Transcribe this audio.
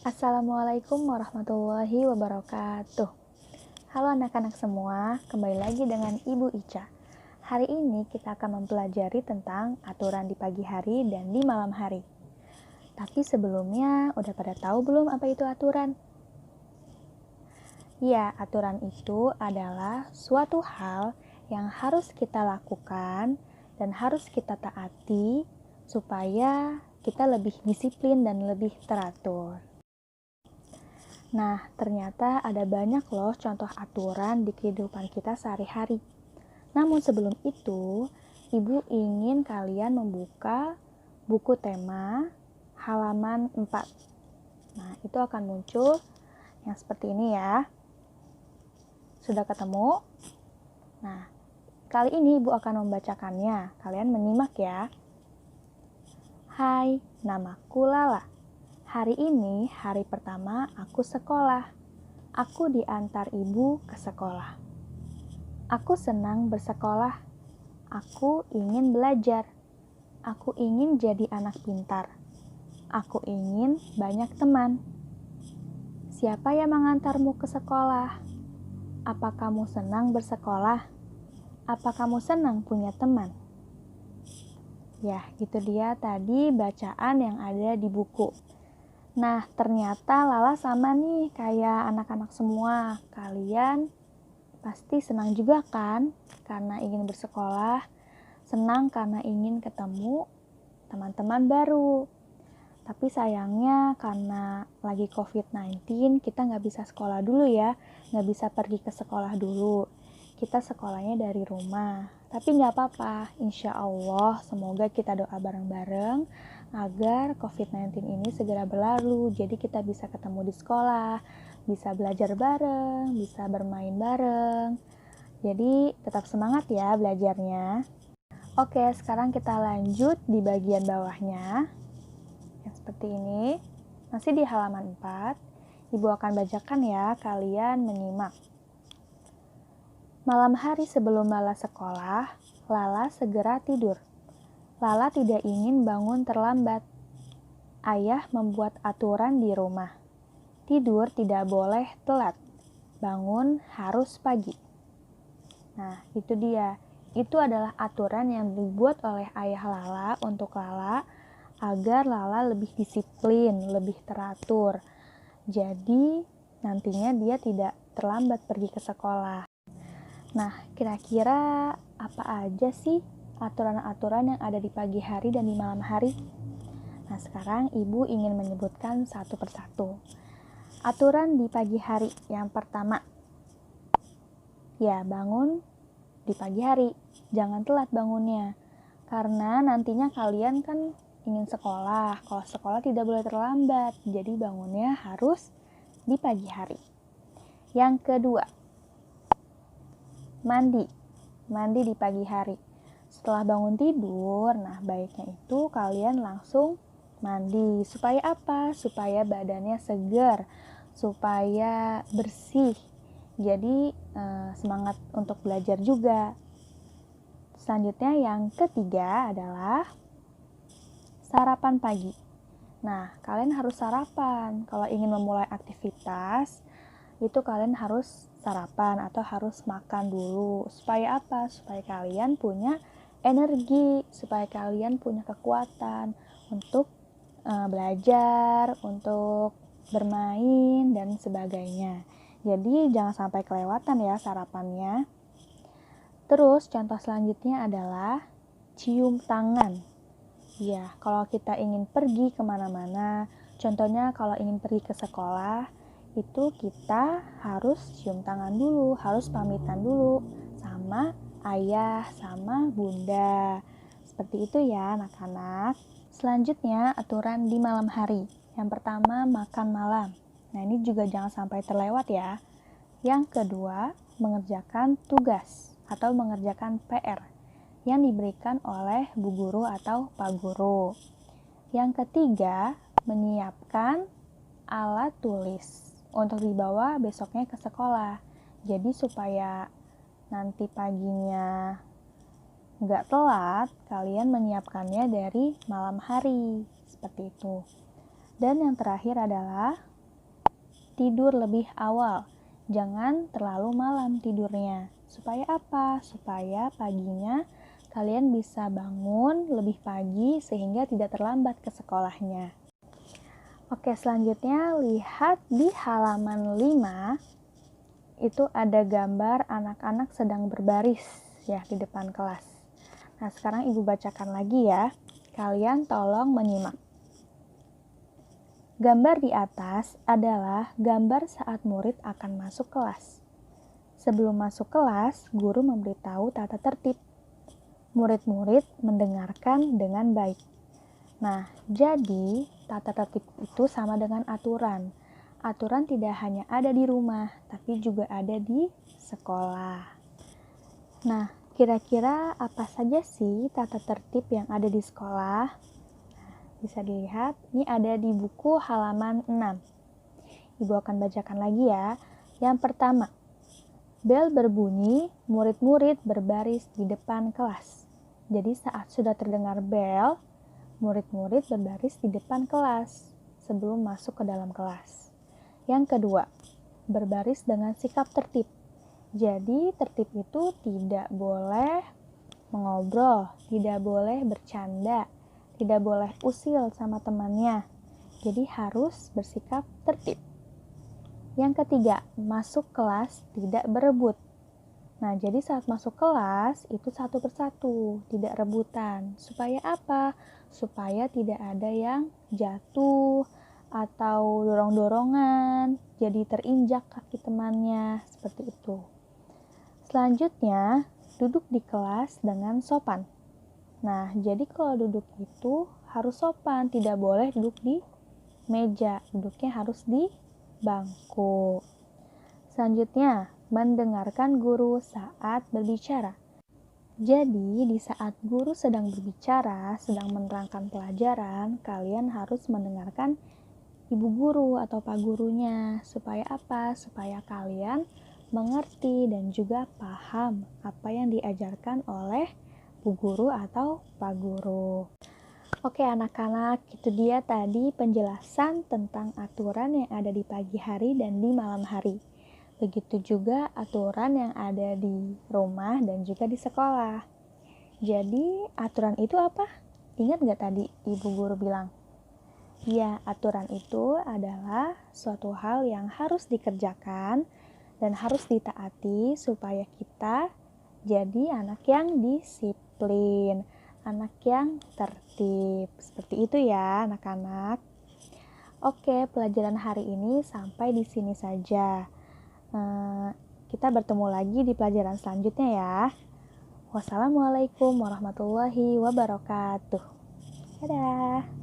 Assalamualaikum warahmatullahi wabarakatuh. Halo anak-anak semua, kembali lagi dengan Ibu Ica. Hari ini kita akan mempelajari tentang aturan di pagi hari dan di malam hari. Tapi sebelumnya, udah pada tahu belum apa itu aturan? Ya, aturan itu adalah suatu hal yang harus kita lakukan dan harus kita taati supaya kita lebih disiplin dan lebih teratur. Nah, ternyata ada banyak loh contoh aturan di kehidupan kita sehari-hari. Namun sebelum itu, Ibu ingin kalian membuka buku tema halaman 4. Nah, itu akan muncul yang seperti ini ya. Sudah ketemu? Nah, kali ini Ibu akan membacakannya. Kalian menyimak ya. Hai, namaku Lala. Hari ini hari pertama aku sekolah. Aku diantar ibu ke sekolah. Aku senang bersekolah. Aku ingin belajar. Aku ingin jadi anak pintar. Aku ingin banyak teman. Siapa yang mengantarmu ke sekolah? Apa kamu senang bersekolah? Apa kamu senang punya teman? Ya, itu dia tadi bacaan yang ada di buku. Nah, ternyata Lala sama nih kayak anak-anak semua. Kalian pasti senang juga kan karena ingin bersekolah, senang karena ingin ketemu teman-teman baru. Tapi sayangnya karena lagi COVID-19 kita nggak bisa sekolah dulu ya, nggak bisa pergi ke sekolah dulu. Kita sekolahnya dari rumah. Tapi nggak apa-apa, insya Allah semoga kita doa bareng-bareng agar COVID-19 ini segera berlalu. Jadi kita bisa ketemu di sekolah, bisa belajar bareng, bisa bermain bareng. Jadi tetap semangat ya belajarnya. Oke, sekarang kita lanjut di bagian bawahnya. Yang seperti ini. Masih di halaman 4. Ibu akan bacakan ya, kalian menyimak. Malam hari sebelum Lala sekolah, Lala segera tidur. Lala tidak ingin bangun terlambat. Ayah membuat aturan di rumah. Tidur tidak boleh telat. Bangun harus pagi. Nah, itu dia. Itu adalah aturan yang dibuat oleh ayah Lala untuk Lala agar Lala lebih disiplin, lebih teratur. Jadi, nantinya dia tidak terlambat pergi ke sekolah. Nah, kira-kira apa aja sih aturan-aturan yang ada di pagi hari dan di malam hari? Nah, sekarang Ibu ingin menyebutkan satu persatu. Aturan di pagi hari yang pertama. Ya, bangun di pagi hari. Jangan telat bangunnya. Karena nantinya kalian kan ingin sekolah. Kalau sekolah tidak boleh terlambat. Jadi bangunnya harus di pagi hari. Yang kedua, mandi di pagi hari. Setelah bangun tidur, nah baiknya itu kalian langsung mandi. Supaya apa? Supaya badannya segar, supaya bersih. Jadi semangat untuk belajar juga. Selanjutnya yang ketiga adalah sarapan pagi. Nah, kalian harus sarapan. Kalau ingin memulai aktivitas, itu kalian harus sarapan atau harus makan dulu. Supaya apa? Supaya kalian punya energi, supaya kalian punya kekuatan untuk belajar, untuk bermain, dan sebagainya. Jadi jangan sampai kelewatan ya sarapannya. Terus contoh selanjutnya adalah cium tangan. Ya, kalau kita ingin pergi kemana-mana, contohnya kalau ingin pergi ke sekolah, itu kita harus cium tangan dulu, harus pamitan dulu sama ayah, sama bunda. Seperti itu ya anak-anak. Selanjutnya aturan di malam hari. Yang pertama makan malam. Nah ini juga jangan sampai terlewat ya. Yang kedua mengerjakan tugas atau mengerjakan PR yang diberikan oleh bu guru atau pak guru. Yang ketiga, menyiapkan alat tulis untuk dibawa besoknya ke sekolah. Jadi supaya nanti paginya nggak telat, kalian menyiapkannya dari malam hari. Seperti itu. Dan yang terakhir adalah tidur lebih awal. Jangan terlalu malam tidurnya. Supaya apa? Supaya paginya kalian bisa bangun lebih pagi sehingga tidak terlambat ke sekolahnya. Oke, selanjutnya lihat di halaman 5. Itu ada gambar anak-anak sedang berbaris ya di depan kelas. Nah, sekarang Ibu bacakan lagi ya. Kalian tolong menyimak. Gambar di atas adalah gambar saat murid akan masuk kelas. Sebelum masuk kelas, guru memberitahu tata tertib. Murid-murid mendengarkan dengan baik. Nah, jadi tata tertib itu sama dengan aturan. Aturan tidak hanya ada di rumah, tapi juga ada di sekolah. Nah, kira-kira apa saja sih tata tertib yang ada di sekolah? Bisa dilihat, ini ada di buku halaman 6. Ibu akan bacakan lagi ya. Yang pertama, bel berbunyi, murid-murid berbaris di depan kelas. Jadi saat sudah terdengar bel, murid-murid berbaris di depan kelas sebelum masuk ke dalam kelas. Yang kedua, berbaris dengan sikap tertib. Jadi tertib itu tidak boleh mengobrol, tidak boleh bercanda, tidak boleh usil sama temannya. Jadi harus bersikap tertib. Yang ketiga, masuk kelas tidak berebut. Nah, jadi saat masuk kelas itu satu persatu, tidak rebutan. Supaya apa? Supaya tidak ada yang jatuh atau dorong-dorongan, jadi terinjak kaki temannya, seperti itu. Selanjutnya, duduk di kelas dengan sopan. Nah, jadi kalau duduk itu harus sopan, tidak boleh duduk di meja, duduknya harus di bangku. Selanjutnya, mendengarkan guru saat berbicara. Jadi, di saat guru sedang berbicara, sedang menerangkan pelajaran, kalian harus mendengarkan ibu guru atau pak gurunya. Supaya apa? Supaya kalian mengerti dan juga paham apa yang diajarkan oleh bu guru atau pak guru. Oke anak-anak, itu dia tadi penjelasan tentang aturan yang ada di pagi hari dan di malam hari. Begitu juga aturan yang ada di rumah dan juga di sekolah. Jadi aturan itu apa? Ingat gak tadi ibu guru bilang? Ya, aturan itu adalah suatu hal yang harus dikerjakan dan harus ditaati supaya kita jadi anak yang disiplin, anak yang tertib. Seperti itu ya anak-anak. Oke, pelajaran hari ini sampai di sini saja. Kita bertemu lagi di pelajaran selanjutnya ya. Wassalamualaikum warahmatullahi wabarakatuh. Dadah.